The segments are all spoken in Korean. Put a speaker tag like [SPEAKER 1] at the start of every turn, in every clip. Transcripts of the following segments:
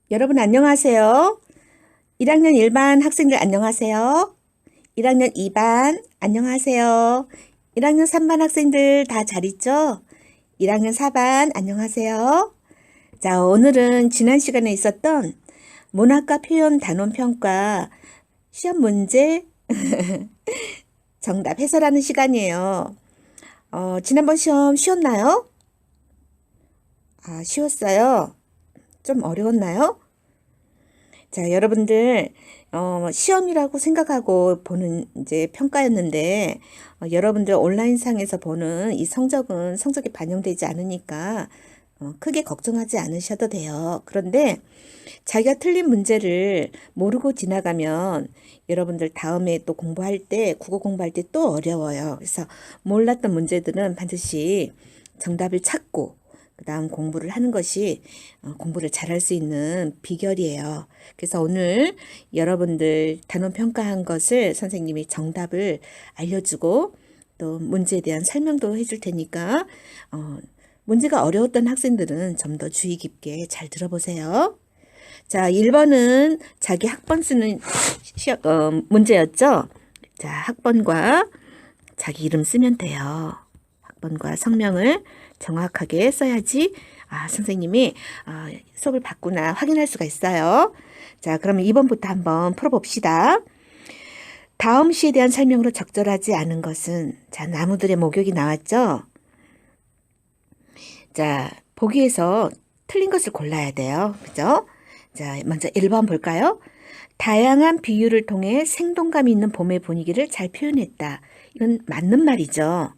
[SPEAKER 1] 여러분 안녕하세요. 1학년 1반 학생들 안녕하세요. 1학년 2반 안녕하세요. 1학년 3반 학생들 다 잘 있죠? 1학년 4반 안녕하세요. 자, 오늘은 지난 시간에 있었던 문학과 표현 단원 평가 시험 문제 정답 해설하는 시간이에요. 지난번 시험 쉬웠나요? 아, 쉬웠어요. 좀 어려웠나요? 자, 여러분들, 시험이라고 생각하고 보는 이제 평가였는데, 여러분들 온라인상에서 보는 이 성적은 성적이 반영되지 않으니까, 크게 걱정하지 않으셔도 돼요. 그런데 자기가 틀린 문제를 모르고 지나가면 여러분들 다음에 또 공부할 때, 국어 공부할 때 또 어려워요. 그래서 몰랐던 문제들은 반드시 정답을 찾고, 그 다음 공부를 하는 것이 공부를 잘할 수 있는 비결이에요. 그래서 오늘 여러분들 단원 평가한 것을 선생님이 정답을 알려주고 또 문제에 대한 설명도 해줄 테니까 문제가 어려웠던 학생들은 좀 더 주의 깊게 잘 들어보세요. 자, 1번은 자기 학번 쓰는 문제였죠. 자, 학번과 자기 이름 쓰면 돼요. 학번과 성명을 정확하게 써야지 선생님이 수업을 받구나 확인할 수가 있어요. 자, 그러면 2번부터 한번 풀어봅시다. 다음 시에 대한 설명으로 적절하지 않은 것은 자, 나무들의 목욕이 나왔죠. 자, 보기에서 틀린 것을 골라야 돼요. 그죠? 자, 먼저 1번 볼까요? 다양한 비유를 통해 생동감 있는 봄의 분위기를 잘 표현했다. 이건 맞는 말이죠.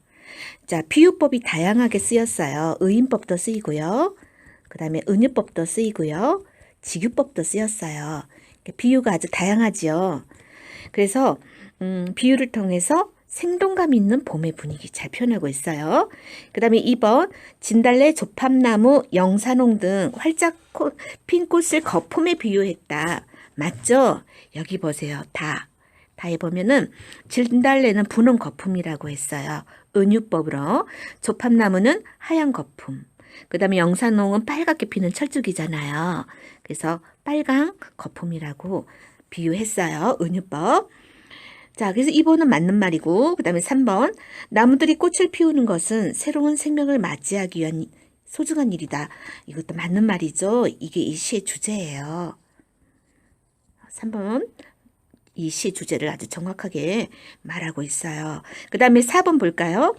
[SPEAKER 1] 자, 비유법이 다양하게 쓰였어요. 의인법도 쓰이고요. 그 다음에 은유법도 쓰이고요. 직유법도 쓰였어요. 비유가 아주 다양하지요. 그래서 비유를 통해서 생동감 있는 봄의 분위기 잘 표현하고 있어요. 그 다음에 2번 진달래, 조팝나무, 영산홍 등 활짝 핀 꽃을 거품에 비유했다. 맞죠? 여기 보세요. 다에 보면은 진달래는 분홍 거품이라고 했어요. 은유법으로. 조팝나무는 하얀 거품. 그 다음에 영산홍은 빨갛게 피는 철쭉이잖아요. 그래서 빨강 거품이라고 비유했어요. 은유법. 자, 그래서 2번은 맞는 말이고, 그 다음에 3번. 나무들이 꽃을 피우는 것은 새로운 생명을 맞이하기 위한 소중한 일이다. 이것도 맞는 말이죠. 이게 이 시의 주제예요. 3번. 이 시 주제를 아주 정확하게 말하고 있어요. 그 다음에 4번 볼까요?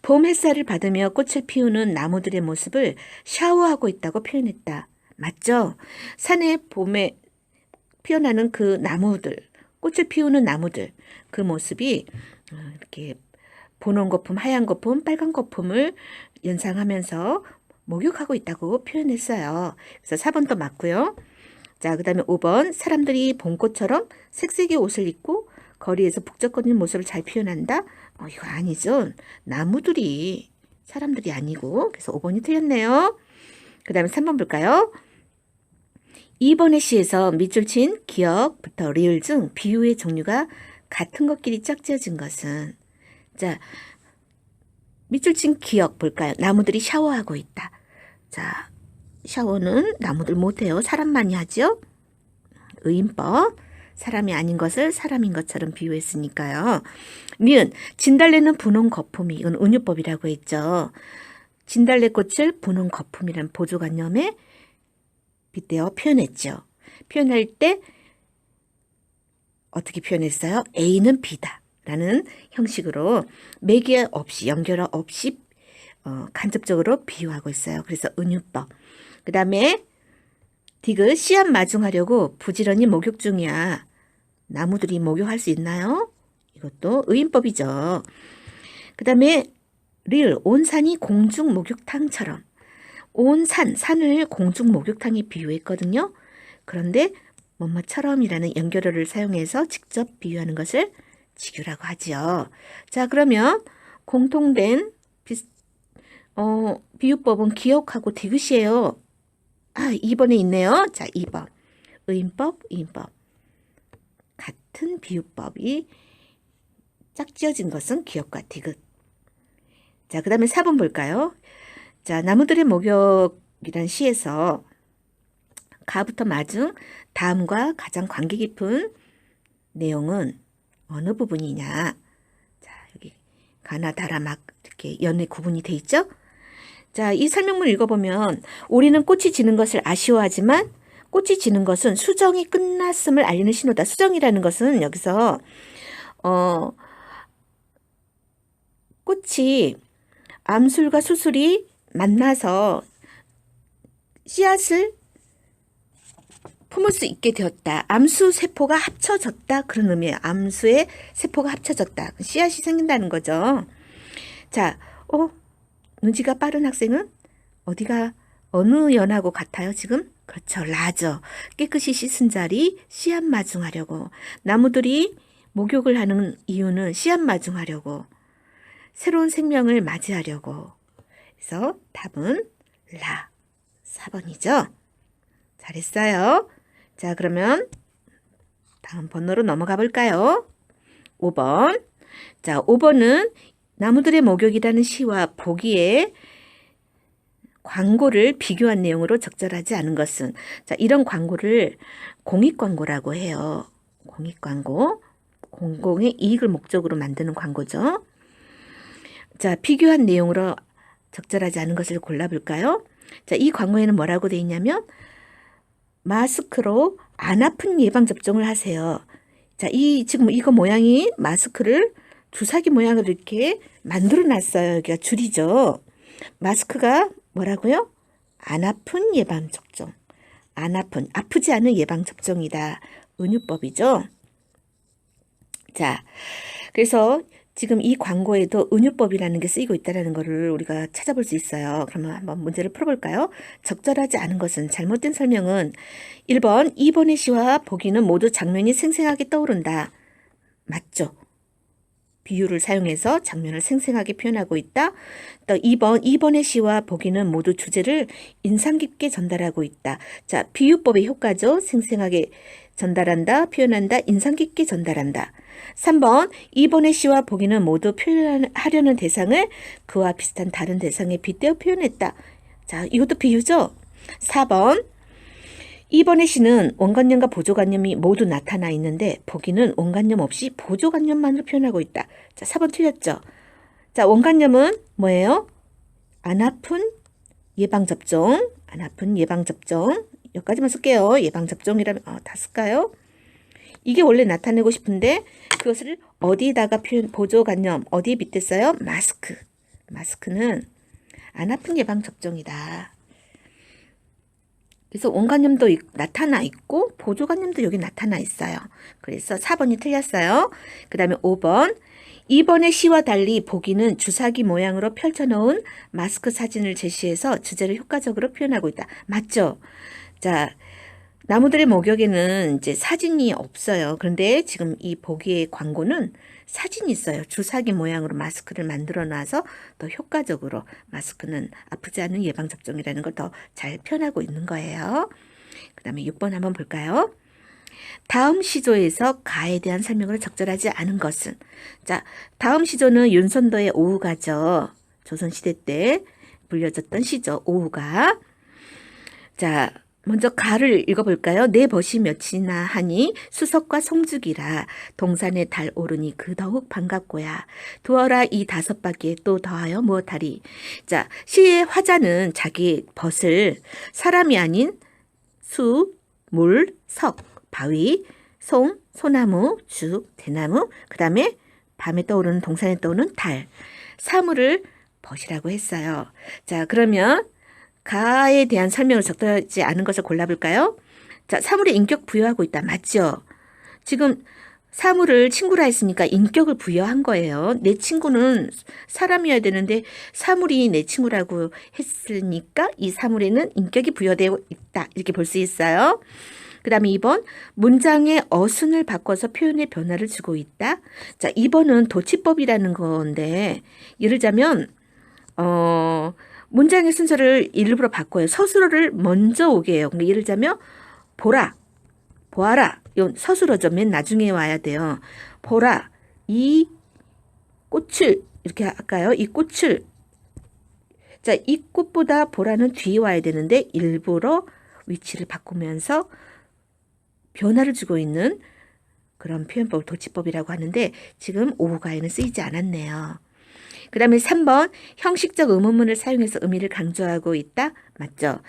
[SPEAKER 1] 봄 햇살을 받으며 꽃을 피우는 나무들의 모습을 샤워하고 있다고 표현했다. 맞죠? 산에 봄에 피어나는 그 나무들, 꽃을 피우는 나무들, 그 모습이 이렇게 분홍 거품, 하얀 거품, 빨간 거품을 연상하면서 목욕하고 있다고 표현했어요. 그래서 4번도 맞고요. 자, 그 다음에 5번. 사람들이 봄꽃처럼 색색의 옷을 입고 거리에서 북적거리는 모습을 잘 표현한다. 이거 아니죠. 나무들이 사람들이 아니고. 그래서 5번이 틀렸네요. 그 다음에 3번 볼까요? 2번의 시에서 밑줄 친 기역부터 리을 중 비유의 종류가 같은 것끼리 짝지어진 것은 자, 밑줄 친 기역 볼까요? 나무들이 샤워하고 있다. 자, 샤워는 나무들 못해요. 사람만이 하죠. 의인법. 사람이 아닌 것을 사람인 것처럼 비유했으니까요. 니은 진달래는 분홍 거품이 이건 은유법이라고 했죠. 진달래꽃을 분홍 거품이란 보조관념에 빗대어 표현했죠. 표현할 때 어떻게 표현했어요? A는 B다 라는 형식으로 매개 없이 연결어 없이 간접적으로 비유하고 있어요. 그래서 은유법. 그 다음에 디귿 씨앗 마중하려고 부지런히 목욕 중이야. 나무들이 목욕할 수 있나요? 이것도 의인법이죠. 그 다음에 릴 온 산이 공중 목욕탕처럼 온 산을 공중 목욕탕에 비유했거든요. 그런데 뭐뭐처럼이라는 연결어를 사용해서 직접 비유하는 것을 직유라고 하지요. 자, 그러면 공통된 비유법은 기억하고 디귿이에요. 2번에 있네요. 자, 2번. 의인법, 의인법. 같은 비유법이 짝지어진 것은 기역과 디귿. 자, 그 다음에 4번 볼까요? 자, 나무들의 목욕이란 시에서 가부터 마중, 다음과 가장 관계 깊은 내용은 어느 부분이냐. 자, 여기 가나, 다라, 막 이렇게 연의 구분이 돼 있죠? 자, 이 설명문 읽어보면 우리는 꽃이 지는 것을 아쉬워하지만 꽃이 지는 것은 수정이 끝났음을 알리는 신호다. 수정이라는 것은 여기서 꽃이 암술과 수술이 만나서 씨앗을 품을 수 있게 되었다. 암수 세포가 합쳐졌다. 그런 의미예요. 암수의 세포가 합쳐졌다. 씨앗이 생긴다는 거죠. 자, 눈치가 빠른 학생은 어느 연하고 같아요, 지금? 그렇죠, 라죠. 깨끗이 씻은 자리, 씨앗 마중하려고. 나무들이 목욕을 하는 이유는 씨앗 마중하려고. 새로운 생명을 맞이하려고. 그래서 답은 라, 4번이죠. 잘했어요. 자, 그러면 다음 번호로 넘어가 볼까요? 5번. 자, 5번은 나무들의 목욕이라는 시와 보기에 광고를 비교한 내용으로 적절하지 않은 것은, 자, 이런 광고를 공익광고라고 해요. 공익광고. 공공의 이익을 목적으로 만드는 광고죠. 자, 비교한 내용으로 적절하지 않은 것을 골라볼까요? 자, 이 광고에는 뭐라고 되어 있냐면 마스크로 안 아픈 예방접종을 하세요. 자, 지금 이거 모양이 마스크를 주사기 모양으로 이렇게 만들어 놨어요. 여기가 줄이죠. 마스크가 뭐라고요? 안 아픈 예방접종. 아프지 않은 예방접종이다. 은유법이죠. 자, 그래서 지금 이 광고에도 은유법이라는 게 쓰이고 있다는 것을 우리가 찾아볼 수 있어요. 그러면 한번 문제를 풀어볼까요? 적절하지 않은 것은, 잘못된 설명은 1번, 2번의 시와 보기는 모두 장면이 생생하게 떠오른다. 맞죠? 비유를 사용해서 장면을 생생하게 표현하고 있다. 또 2번의 시와 보기는 모두 주제를 인상 깊게 전달하고 있다. 자, 비유법의 효과죠. 생생하게 전달한다, 표현한다, 인상 깊게 전달한다. 3번, 2번의 시와 보기는 모두 표현하려는 대상을 그와 비슷한 다른 대상에 빗대어 표현했다. 자, 이것도 비유죠. 4번, 2번의 시는 원관념과 보조관념이 모두 나타나 있는데 보기는 원관념 없이 보조관념만으로 표현하고 있다. 자, 4번 틀렸죠. 자, 원관념은 뭐예요? 안 아픈 예방접종. 안 아픈 예방접종. 여기까지만 쓸게요. 예방접종이라면 다 쓸까요? 이게 원래 나타내고 싶은데 그것을 어디다가 보조관념 어디에 빗댔어요? 마스크. 마스크는 안 아픈 예방접종이다. 그래서 원관념도 나타나 있고 보조관념도 여기 나타나 있어요. 그래서 4번이 틀렸어요. 그 다음에 5번. 2번의 시와 달리 보기는 주사기 모양으로 펼쳐놓은 마스크 사진을 제시해서 주제를 효과적으로 표현하고 있다. 맞죠? 자, 나무들의 목욕에는 이제 사진이 없어요. 그런데 지금 이 보기의 광고는 사진이 있어요. 주사기 모양으로 마스크를 만들어 놔서 더 효과적으로 마스크는 아프지 않은 예방접종이라는 걸 더 잘 표현하고 있는 거예요. 그 다음에 6번 한번 볼까요? 다음 시조에서 가에 대한 설명으로 적절하지 않은 것은, 자, 다음 시조는 윤선도의 오후가죠. 조선시대 때 불려졌던 시조 오후가. 자, 먼저 가를 읽어볼까요? 내 벗이 몇이나 하니 수석과 송죽이라 동산에 달 오르니 그 더욱 반갑고야. 두어라 이 5바퀴에 또 더하여 무엇하리. 자, 시의 화자는 자기 벗을 사람이 아닌 수, 물, 석, 바위, 송, 소나무, 죽, 대나무, 그 다음에 밤에 떠오르는 동산에 떠오르는 달, 사물을 벗이라고 했어요. 자, 그러면 가에 대한 설명을 적절하지 않은 것을 골라볼까요? 자, 사물에 인격 부여하고 있다. 맞죠? 지금 사물을 친구라 했으니까 인격을 부여한 거예요. 내 친구는 사람이어야 되는데 사물이 내 친구라고 했으니까 이 사물에는 인격이 부여되어 있다. 이렇게 볼 수 있어요. 그 다음에 2번, 문장의 어순을 바꿔서 표현의 변화를 주고 있다. 자, 2번은 도치법이라는 건데 예를 들자면 문장의 순서를 일부러 바꿔요. 서술어를 먼저 오게 해요. 그러니까 예를 들자면 보라, 보아라. 이건 서술어죠. 맨 나중에 와야 돼요. 보라, 이 꽃을 이렇게 할까요? 이 꽃을. 자, 이 꽃보다 보라는 뒤에 와야 되는데 일부러 위치를 바꾸면서 변화를 주고 있는 그런 표현법을 도치법이라고 하는데 지금 오후가에는 쓰이지 않았네요. 그 다음에 3번 형식적 의문문을 사용해서 의미를 강조하고 있다. 맞죠?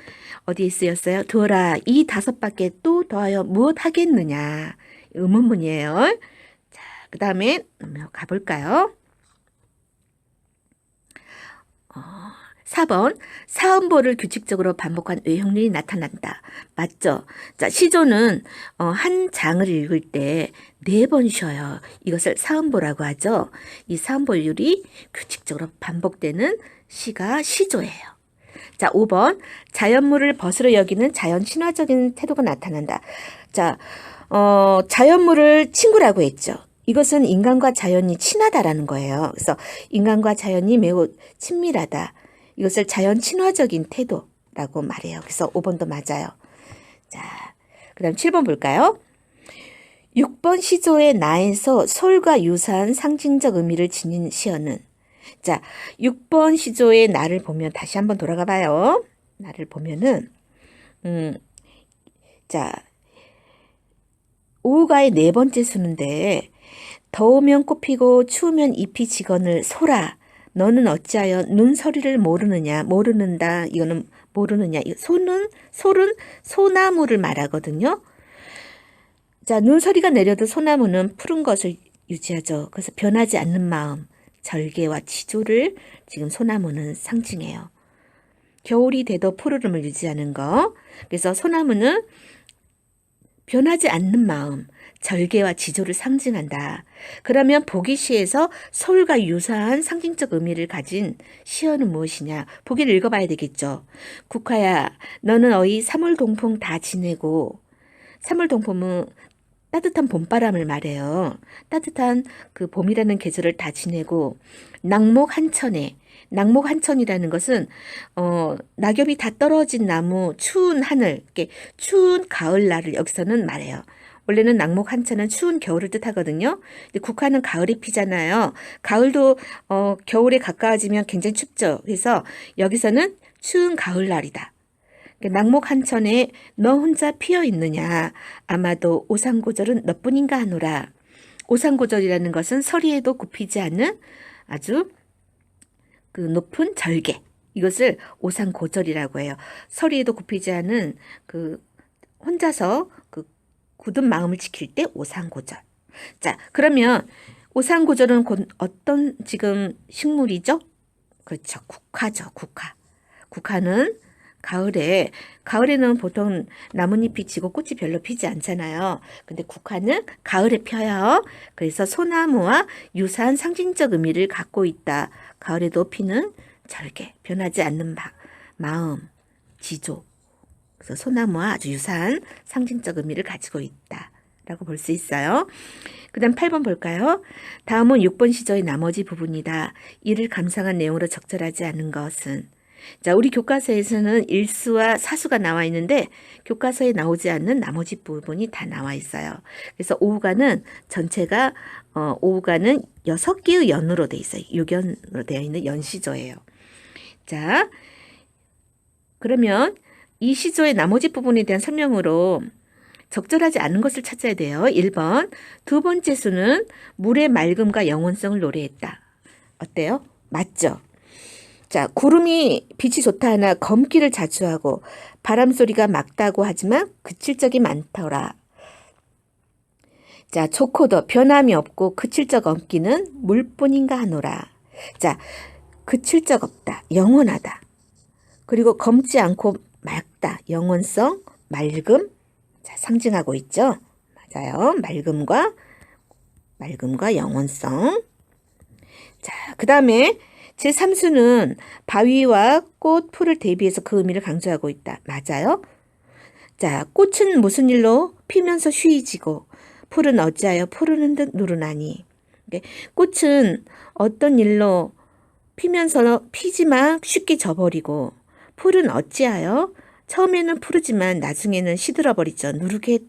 [SPEAKER 1] 어디에 쓰였어요? 두어라 이 5밖에 또 더하여 무엇 하겠느냐. 의문문이에요. 자, 그 다음에 가볼까요? 4번 사음보를 규칙적으로 반복한 외형률이 나타난다. 맞죠? 자, 시조는 한 장을 읽을 때 4번 쉬어요. 이것을 사음보라고 하죠. 이 사음보율이 규칙적으로 반복되는 시가 시조예요. 자, 5번 자연물을 벗으로 여기는 자연 친화적인 태도가 나타난다. 자, 자연물을 친구라고 했죠. 이것은 인간과 자연이 친하다라는 거예요. 그래서 인간과 자연이 매우 친밀하다. 이것을 자연 친화적인 태도라고 말해요. 그래서 5번도 맞아요. 자, 그 다음 7번 볼까요? 6번 시조의 나에서 솔과 유사한 상징적 의미를 지닌 시어는 자, 6번 시조의 나를 보면 다시 한번 돌아가 봐요. 나를 보면은 자, 오후가의 4번째 수인데 더우면 꽃피고 추우면 잎이 지거늘 소라 너는 어찌하여 눈서리를 모르느냐 모르는다 이거는 모르느냐 솔은 소나무를 말하거든요. 자, 눈서리가 내려도 소나무는 푸른 것을 유지하죠. 그래서 변하지 않는 마음 절개와 지조를 지금 소나무는 상징해요. 겨울이 돼도 푸르름을 유지하는 거. 그래서 소나무는 변하지 않는 마음 절개와 지조를 상징한다. 그러면 보기시에서 솔과 유사한 상징적 의미를 가진 시어는 무엇이냐? 보기를 읽어봐야 되겠죠. 국화야, 너는 어이 3월 동풍 다 지내고 3월 동풍은 따뜻한 봄바람을 말해요. 따뜻한 그 봄이라는 계절을 다 지내고 낙목 한천에 낙목 한천이라는 것은 낙엽이 다 떨어진 나무, 추운 하늘, 이렇게 추운 가을날을 여기서는 말해요. 원래는 낙목 한천은 추운 겨울을 뜻하거든요. 근데 국화는 가을에 피잖아요. 가을도 겨울에 가까워지면 굉장히 춥죠. 그래서 여기서는 추운 가을날이다. 낙목 한천에 너 혼자 피어 있느냐. 아마도 오상고절은 너뿐인가 하노라. 오상고절이라는 것은 서리에도 굽히지 않는 아주 그 높은 절개. 이것을 오상고절이라고 해요. 서리에도 굽히지 않은 그 혼자서 그 굳은 마음을 지킬 때 오상고절. 자, 그러면 오상고절은 곧 어떤 지금 식물이죠? 그렇죠. 국화죠. 국화. 국화는 가을에는 보통 나뭇잎이 지고 꽃이 별로 피지 않잖아요. 근데 국화는 가을에 펴요. 그래서 소나무와 유사한 상징적 의미를 갖고 있다. 가을에도 피는 절개, 변하지 않는 마음, 지조. 그래서 소나무와 아주 유사한 상징적 의미를 가지고 있다. 라고 볼 수 있어요. 그 다음 8번 볼까요? 다음은 6번 시조의 나머지 부분이다. 이를 감상한 내용으로 적절하지 않은 것은 자, 우리 교과서에서는 일수와 사수가 나와 있는데 교과서에 나오지 않는 나머지 부분이 다 나와 있어요. 그래서 오후가는 전체가 오후가는 6개의 연으로 돼 있어요. 6연으로 되어 있는 연시조예요. 자, 그러면 이 시조의 나머지 부분에 대한 설명으로 적절하지 않은 것을 찾아야 돼요. 1번, 두 번째 수는 물의 맑음과 영원성을 노래했다. 어때요? 맞죠? 자, 구름이 빛이 좋다 하나 검기를 자주 하고 바람소리가 맑다고 하지만 그칠 적이 많더라. 자, 좋고도 변함이 없고 그칠 적 없기는 물뿐인가 하노라. 자, 그칠 적 없다. 영원하다. 그리고 검지 않고 맑다. 영원성, 맑음. 자, 상징하고 있죠. 맞아요. 맑음과 영원성. 자, 그 다음에 제3수는 바위와 꽃, 풀을 대비해서 그 의미를 강조하고 있다. 맞아요? 자, 꽃은 무슨 일로 피면서 쉬이지고 풀은 어찌하여 푸르는 듯 누르나니. 꽃은 어떤 일로 피면서 피지만 쉽게 져버리고 풀은 어찌하여 처음에는 푸르지만 나중에는 시들어버리죠. 누르게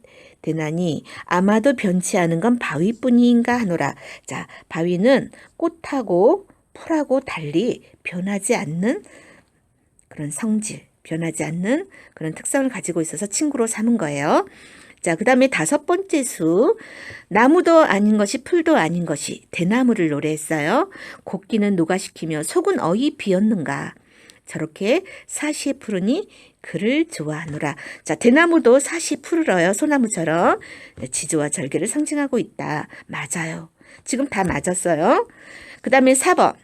[SPEAKER 1] 되나니 아마도 변치 않은 건 바위뿐인가 하노라. 자, 바위는 꽃하고 풀하고 달리 변하지 않는 그런 성질, 변하지 않는 그런 특성을 가지고 있어서 친구로 삼은 거예요. 자, 그 다음에 5번째 수. 나무도 아닌 것이 풀도 아닌 것이 대나무를 노래했어요. 곡기는 누가 시키며 속은 어이 비었는가. 저렇게 사시에 푸르니 그를 좋아하노라. 자, 대나무도 사시 푸르러요. 소나무처럼 지조와 절개를 상징하고 있다. 맞아요. 지금 다 맞았어요. 그 다음에 4번.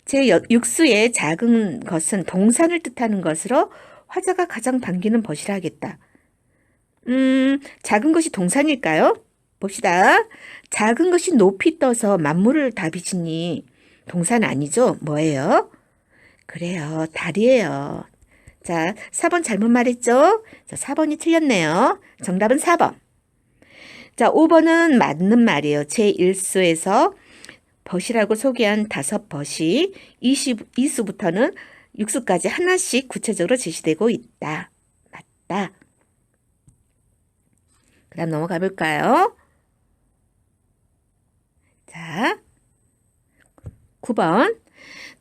[SPEAKER 1] 제6수의 작은 것은 동산을 뜻하는 것으로 화자가 가장 반기는 벗이라 하겠다. 작은 것이 동산일까요? 봅시다. 작은 것이 높이 떠서 만물을 다 비치니 동산 아니죠? 뭐예요? 그래요. 달이에요. 자, 4번 잘못 말했죠? 자, 4번이 틀렸네요. 정답은 4번. 자, 5번은 맞는 말이에요. 제1수에서 벗이라고 소개한 5벗이 2수부터는 6수까지 하나씩 구체적으로 제시되고 있다. 맞다. 그 다음 넘어가 볼까요? 자, 9번.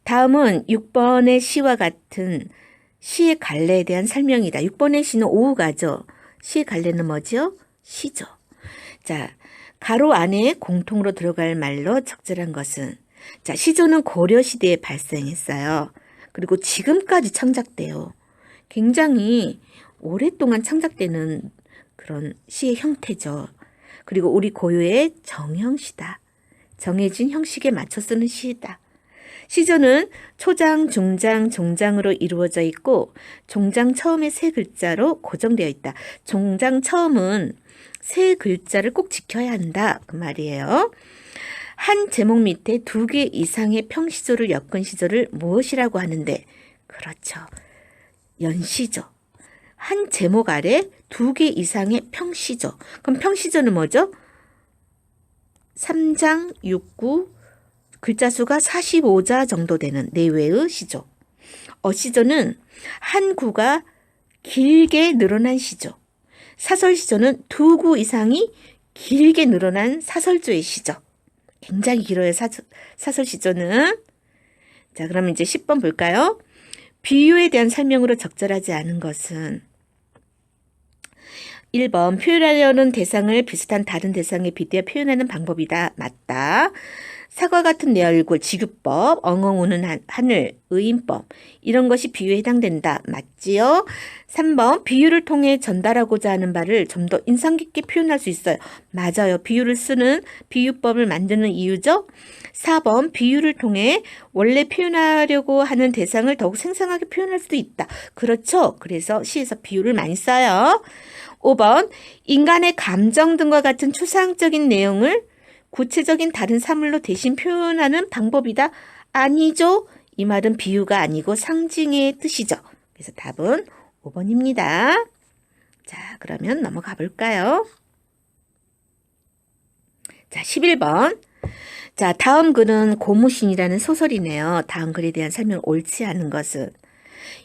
[SPEAKER 1] 다음은 6번의 시와 같은 시의 갈래에 대한 설명이다. 6번의 시는 오후가죠. 시의 갈래는 뭐죠? 시죠. 자, 가로 안에 공통으로 들어갈 말로 적절한 것은, 자, 시조는 고려시대에 발생했어요. 그리고 지금까지 창작돼요. 굉장히 오랫동안 창작되는 그런 시의 형태죠. 그리고 우리 고유의 정형시다. 정해진 형식에 맞춰 쓰는 시이다. 시조는 초장, 중장, 종장으로 이루어져 있고 종장 처음에 3글자로 고정되어 있다. 종장 처음은 3글자를 꼭 지켜야 한다. 그 말이에요. 한 제목 밑에 2개 이상의 평시조를 엮은 시조를 무엇이라고 하는데? 그렇죠. 연시조. 한 제목 아래 2개 이상의 평시조. 그럼 평시조는 뭐죠? 3장 6구 글자 수가 45자 정도 되는 내외의 시조. 어시조는 한 구가 길게 늘어난 시조. 사설시조는 2구 이상이 길게 늘어난 사설조의 시조. 굉장히 길어요. 사설시조는. 자, 그럼 이제 10번 볼까요? 비유에 대한 설명으로 적절하지 않은 것은 1번 표현하려는 대상을 비슷한 다른 대상에 빗대어 표현하는 방법이다. 맞다. 사과 같은 내 얼굴, 지규법, 엉엉 우는 하늘, 의인법 이런 것이 비유에 해당된다. 맞지요? 3번 비유를 통해 전달하고자 하는 바를 좀 더 인상 깊게 표현할 수 있어요. 맞아요. 비유를 쓰는 비유법을 만드는 이유죠. 4번 비유를 통해 원래 표현하려고 하는 대상을 더욱 생생하게 표현할 수도 있다. 그렇죠. 그래서 시에서 비유를 많이 써요. 5번 인간의 감정 등과 같은 추상적인 내용을 구체적인 다른 사물로 대신 표현하는 방법이다. 아니죠. 이 말은 비유가 아니고 상징의 뜻이죠. 그래서 답은 5번입니다. 자, 그러면 넘어가 볼까요? 자, 11번. 자, 다음 글은 고무신이라는 소설이네요. 다음 글에 대한 설명 옳지 않은 것은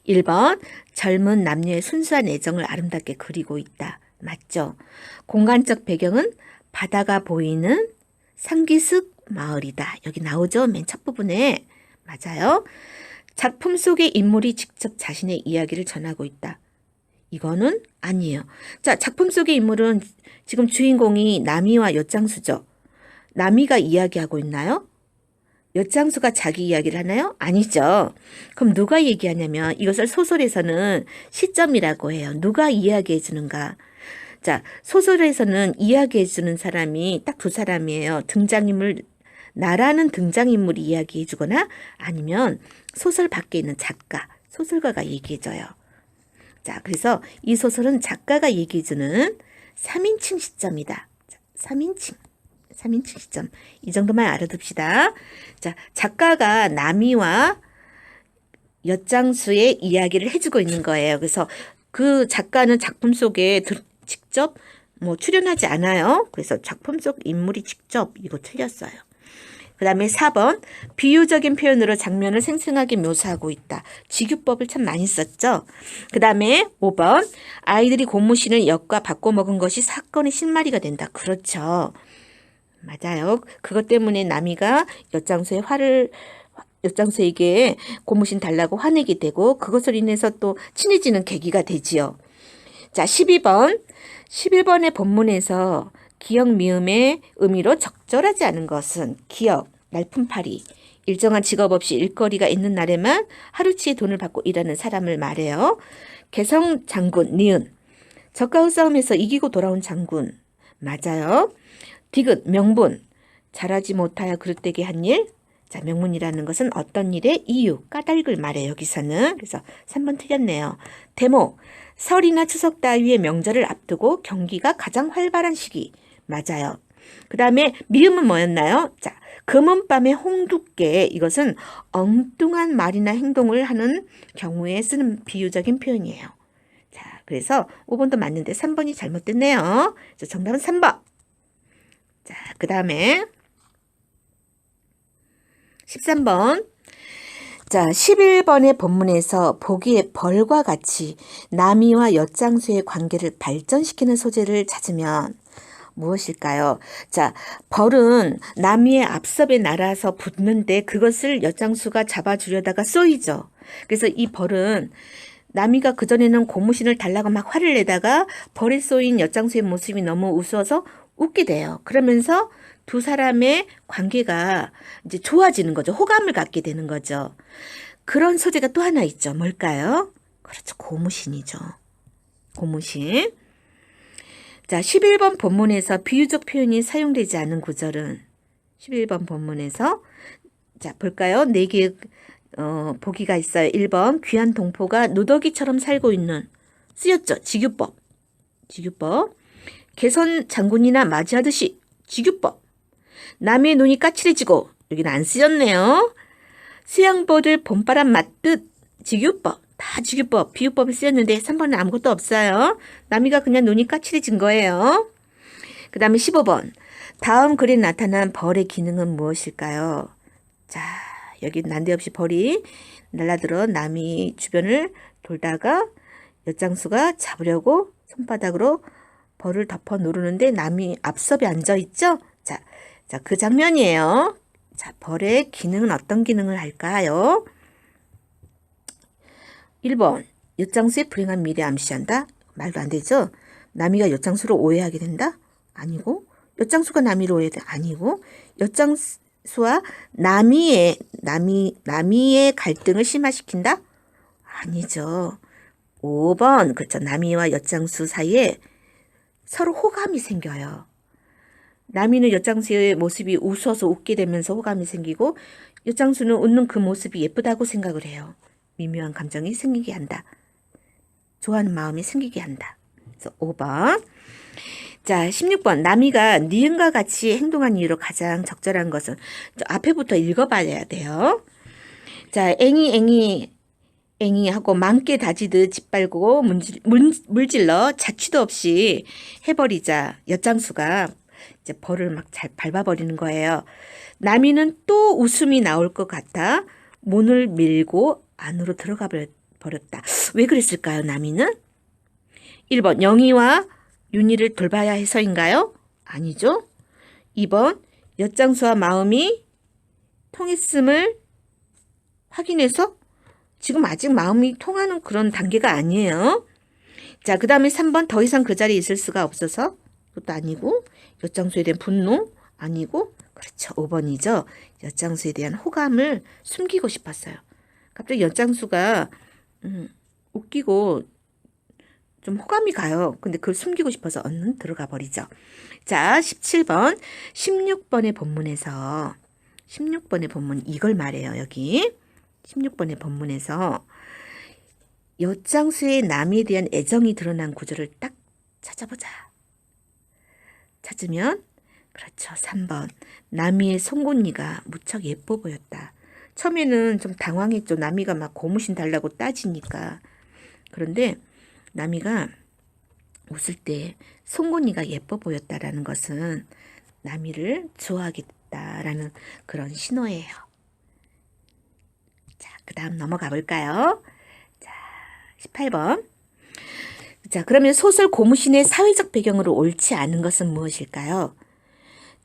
[SPEAKER 1] 1번 젊은 남녀의 순수한 애정을 아름답게 그리고 있다. 맞죠? 공간적 배경은 바다가 보이는 상기슭 마을이다. 여기 나오죠? 맨 첫 부분에. 맞아요. 작품 속의 인물이 직접 자신의 이야기를 전하고 있다. 이거는 아니에요. 자, 작품 속의 인물은 지금 주인공이 남이와 엿장수죠. 남이가 이야기하고 있나요? 엿장수가 자기 이야기를 하나요? 아니죠. 그럼 누가 얘기하냐면 이것을 소설에서는 시점이라고 해요. 누가 이야기해 주는가? 자, 소설에서는 이야기해 주는 사람이 딱 2사람이에요. 등장인물, 나라는 등장인물이 이야기해 주거나 아니면 소설 밖에 있는 작가, 소설가가 얘기해 줘요. 자, 그래서 이 소설은 작가가 얘기해 주는 3인칭 시점이다. 3인칭 시점. 이 정도만 알아둡시다. 자, 작가가 남이와 엿장수의 이야기를 해주고 있는 거예요. 그래서 그 작가는 작품 속에 직접 출연하지 않아요. 그래서 작품 속 인물이 직접 이거 틀렸어요. 그 다음에 4번 비유적인 표현으로 장면을 생생하게 묘사하고 있다. 지규법을 참 많이 썼죠. 그 다음에 5번 아이들이 고무신을 엿과 바꿔 먹은 것이 사건의 실마리가 된다. 그렇죠. 맞아요. 그것 때문에 남이가 엿장수의 엿장수에게 고무신 달라고 화내게 되고 그것으로 인해서 또 친해지는 계기가 되지요. 자, 12번. 11번의 본문에서 기역 미음의 의미로 적절하지 않은 것은 기역, 날품팔이, 일정한 직업 없이 일거리가 있는 날에만 하루치의 돈을 받고 일하는 사람을 말해요. 개성 장군, 니은. 적과의 싸움에서 이기고 돌아온 장군. 맞아요. 디귿, 명분. 잘하지 못하여 그릇되게 한 일. 자, 명분이라는 것은 어떤 일의 이유, 까닭을 말해요, 여기서는. 그래서 3번 틀렸네요. 대목, 설이나 추석 따위의 명절을 앞두고 경기가 가장 활발한 시기. 맞아요. 그 다음에 미음은 뭐였나요? 자, 금은밤의 홍두깨. 이것은 엉뚱한 말이나 행동을 하는 경우에 쓰는 비유적인 표현이에요. 자, 그래서 5번도 맞는데 3번이 잘못됐네요. 자, 정답은 3번. 자, 그 다음에 13번. 자, 11번의 본문에서 보기에 벌과 같이 남이와 엿장수의 관계를 발전시키는 소재를 찾으면 무엇일까요? 자, 벌은 남이의 앞섭에 날아서 붙는데 그것을 엿장수가 잡아주려다가 쏘이죠. 그래서 이 벌은 남이가 그전에는 고무신을 달라고 막 화를 내다가 벌에 쏘인 엿장수의 모습이 너무 우스워서 웃게 돼요. 그러면서 두 사람의 관계가 이제 좋아지는 거죠. 호감을 갖게 되는 거죠. 그런 소재가 또 하나 있죠. 뭘까요? 그렇죠. 고무신이죠. 고무신. 자, 11번 본문에서 비유적 표현이 사용되지 않은 구절은 11번 본문에서 자, 볼까요? 4개 보기가 있어요. 1번 귀한 동포가 누더기처럼 살고 있는 쓰였죠. 직유법. 직유법. 개선 장군이나 맞이하듯이 직유법. 남의 눈이 까칠해지고 여기는 안 쓰였네요. 수양보들 봄바람 맞듯 직유법. 다 직유법, 비유법을 쓰였는데 3번은 아무것도 없어요. 남이가 그냥 눈이 까칠해진 거예요. 그 다음에 15번. 다음 글에 나타난 벌의 기능은 무엇일까요? 자, 여기 난데없이 벌이 날라들어 남이 주변을 돌다가 엿장수가 잡으려고 손바닥으로 벌을 덮어 누르는데 남이 앞섭에 앉아 있죠? 자, 그 장면이에요. 자, 벌의 기능은 어떤 기능을 할까요? 1번, 엿장수의 불행한 미래 암시한다? 말도 안 되죠? 남이가 엿장수를 오해하게 된다? 아니고, 엿장수가 남이를 오해한다? 아니고, 엿장수와 남이의 갈등을 심화시킨다? 아니죠. 5번, 그렇죠. 남이와 엿장수 사이에 서로 호감이 생겨요. 남이는 엿장수의 모습이 웃어서 웃게 되면서 호감이 생기고 엿장수는 웃는 그 모습이 예쁘다고 생각을 해요. 미묘한 감정이 생기게 한다. 좋아하는 마음이 생기게 한다. 그래서 5번. 자, 16번. 남이가 니은과 같이 행동한 이유로 가장 적절한 것은 앞에부터 읽어봐야 돼요. 자, 앵이 하고 맘께 다지듯 짓밟고 물질러 자취도 없이 해버리자 엿장수가 이제 벌을 막 잘 밟아버리는 거예요. 남이는 또 웃음이 나올 것 같아 문을 밀고 안으로 들어가 버렸다. 왜 그랬을까요, 남이는? 1번, 영희와 윤희를 돌봐야 해서인가요? 아니죠. 2번, 엿장수와 마음이 통했음을 확인해서 지금 아직 마음이 통하는 그런 단계가 아니에요. 자, 그 다음에 3번, 더 이상 그 자리에 있을 수가 없어서 그것도 아니고, 엿장수에 대한 분노 아니고, 그렇죠. 5번이죠. 엿장수에 대한 호감을 숨기고 싶었어요. 갑자기 엿장수가 웃기고 좀 호감이 가요. 근데 그걸 숨기고 싶어서 얼른 들어가 버리죠. 자, 17번, 16번의 본문에서 16번의 본문 이걸 말해요. 여기 16번의 본문에서 엿장수의 남에 대한 애정이 드러난 구절을 딱 찾아보자. 찾으면 그렇죠. 3번. 남이의 송곳니가 무척 예뻐 보였다. 처음에는 좀 당황했죠. 남이가 막 고무신 달라고 따지니까. 그런데 남이가 웃을 때 송곳니가 예뻐 보였다라는 것은 남이를 좋아하겠다라는 그런 신호예요. 자, 그 다음 넘어가 볼까요? 자, 18번. 자, 그러면 소설 고무신의 사회적 배경으로 옳지 않은 것은 무엇일까요?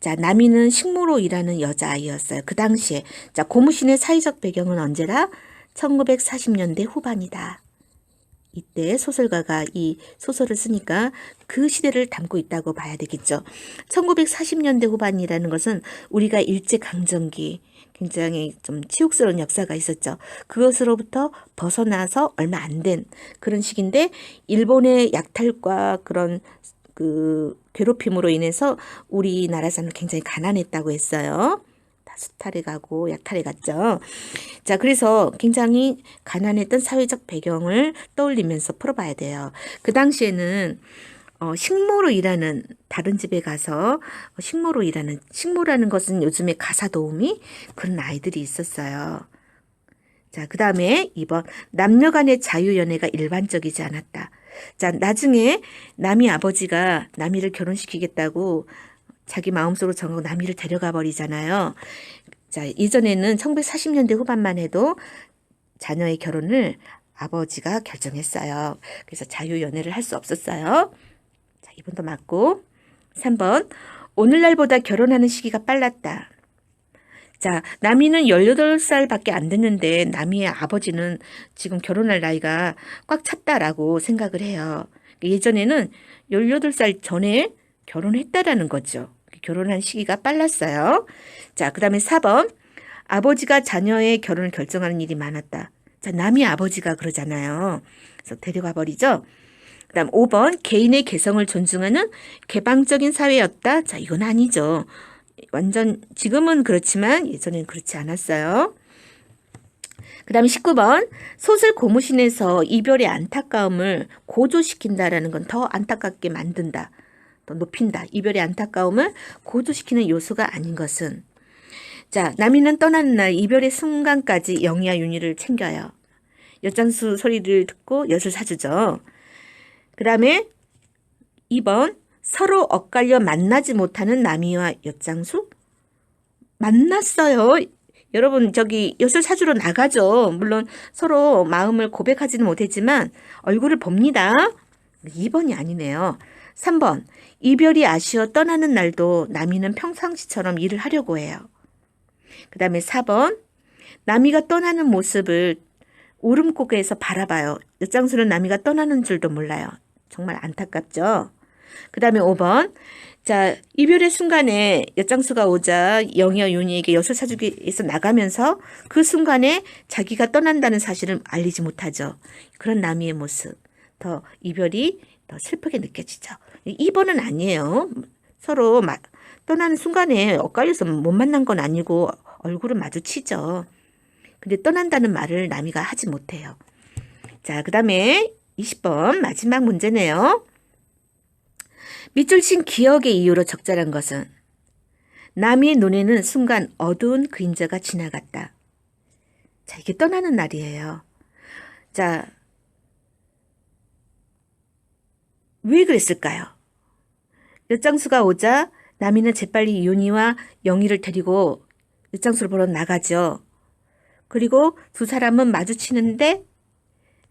[SPEAKER 1] 자, 나미는 식모로 일하는 여자아이였어요. 그 당시에. 자, 고무신의 사회적 배경은 언제라? 1940년대 후반이다. 이때 소설가가 이 소설을 쓰니까 그 시대를 담고 있다고 봐야 되겠죠. 1940년대 후반이라는 것은 우리가 일제강점기 굉장히 좀 치욕스러운 역사가 있었죠. 그것으로부터 벗어나서 얼마 안 된 그런 시기인데 일본의 약탈과 그런 그 괴롭힘으로 인해서 우리나라 사람은 굉장히 가난했다고 했어요. 다 수탈해 가고 약탈해 갔죠. 자, 그래서 굉장히 가난했던 사회적 배경을 떠올리면서 풀어봐야 돼요. 그 당시에는 식모로 일하는 다른 집에 가서 식모로 일하는 식모라는 것은 요즘에 가사 도우미 그런 아이들이 있었어요. 자, 그 다음에 2번 남녀 간의 자유연애가 일반적이지 않았다. 자, 나중에 남이 아버지가 남이를 결혼시키겠다고 자기 마음속으로 정하고 남이를 데려가 버리잖아요. 자, 이전에는 1940년대 후반만 해도 자녀의 결혼을 아버지가 결정했어요. 그래서 자유연애를 할 수 없었어요. 자, 2번도 맞고 3번 오늘날보다 결혼하는 시기가 빨랐다. 자, 나미는 18살밖에 안 됐는데 나미의 아버지는 지금 결혼할 나이가 꽉 찼다라고 생각을 해요. 예전에는 18살 전에 결혼했다라는 거죠. 결혼한 시기가 빨랐어요. 자, 그 다음에 4번 아버지가 자녀의 결혼을 결정하는 일이 많았다. 자, 남이 아버지가 그러잖아요. 그래서 데려가 버리죠. 그 다음 5번 개인의 개성을 존중하는 개방적인 사회였다. 자, 이건 아니죠. 완전 지금은 그렇지만 예전에는 그렇지 않았어요. 그 다음에 19번 소설 고무신에서 이별의 안타까움을 고조시킨다라는 건 더 안타깝게 만든다. 더 높인다. 이별의 안타까움을 고조시키는 요소가 아닌 것은 자, 나미는 떠나는 날 이별의 순간까지 영희와 윤희를 챙겨요. 엿장수 소리를 듣고 엿을 사주죠. 그 다음에 2번 서로 엇갈려 만나지 못하는 나미와 엿장수? 만났어요. 여러분 저기 엿을 사주러 나가죠. 물론 서로 마음을 고백하지는 못했지만 얼굴을 봅니다. 2번이 아니네요. 3번 이별이 아쉬워 떠나는 날도 나미는 평상시처럼 일을 하려고 해요. 그 다음에 4번 나미가 떠나는 모습을 울음고개에서 바라봐요. 엿장수는 나미가 떠나는 줄도 몰라요. 정말 안타깝죠. 그 다음에 5번 자 이별의 순간에 엿장수가 오자 영희와 윤희에게 엿을 사주기 위해서 나가면서 그 순간에 자기가 떠난다는 사실을 알리지 못하죠. 그런 나미의 모습 더 이별이 더 슬프게 느껴지죠. 2번은 아니에요. 서로 떠나는 순간에 엇갈려서 못 만난 건 아니고 얼굴은 마주치죠. 근데 떠난다는 말을 나미가 하지 못해요. 자, 그 다음에 20번 마지막 문제네요. 밑줄 친 기억의 이유로 적절한 것은 나미의 눈에는 순간 어두운 그림자가 지나갔다. 자, 이게 떠나는 날이에요. 자, 왜 그랬을까요? 엿장수가 오자 나미는 재빨리 윤희와 영희를 데리고 엿장수를 보러 나가죠. 그리고 두 사람은 마주치는데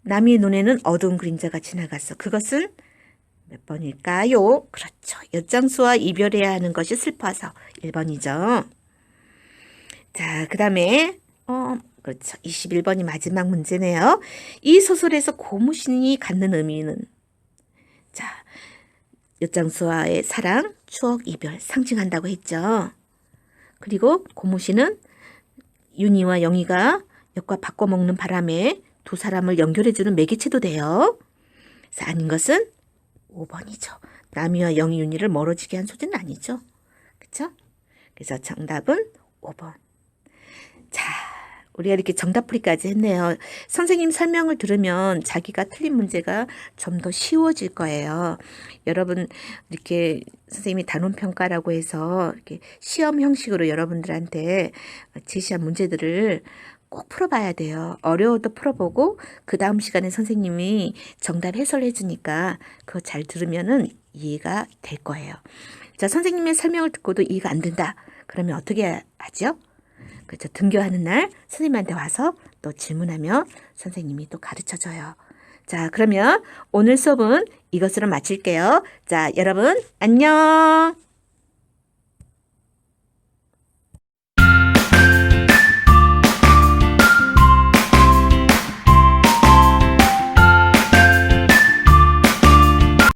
[SPEAKER 1] 나미의 눈에는 어두운 그림자가 지나갔어. 그것은 몇 번일까요? 그렇죠. 엿장수와 이별해야 하는 것이 슬퍼서 1번이죠. 자, 그 다음에 그렇죠. 21번이 마지막 문제네요. 이 소설에서 고무신이 갖는 의미는 자, 엿장수와의 사랑, 추억, 이별 상징한다고 했죠. 그리고 고무신은 윤희와 영희가 엿과 바꿔먹는 바람에 두 사람을 연결해주는 매개체도 돼요. 그래서 아닌 것은 5번이죠. 나미와 영희, 윤희를 멀어지게 한 소재는 아니죠. 그렇죠? 그래서 정답은 5번. 자, 우리가 이렇게 정답풀이까지 했네요. 선생님 설명을 들으면 자기가 틀린 문제가 좀 더 쉬워질 거예요. 여러분 이렇게 선생님이 단원평가라고 해서 이렇게 시험 형식으로 여러분들한테 제시한 문제들을 꼭 풀어봐야 돼요. 어려워도 풀어보고 그 다음 시간에 선생님이 정답 해설해 주니까 그거 잘 들으면은 이해가 될 거예요. 자, 선생님의 설명을 듣고도 이해가 안 된다. 그러면 어떻게 하죠? 그렇죠. 등교하는 날 선생님한테 와서 또 질문하면 선생님이 또 가르쳐줘요. 자, 그러면 오늘 수업은 이것으로 마칠게요. 자, 여러분 안녕.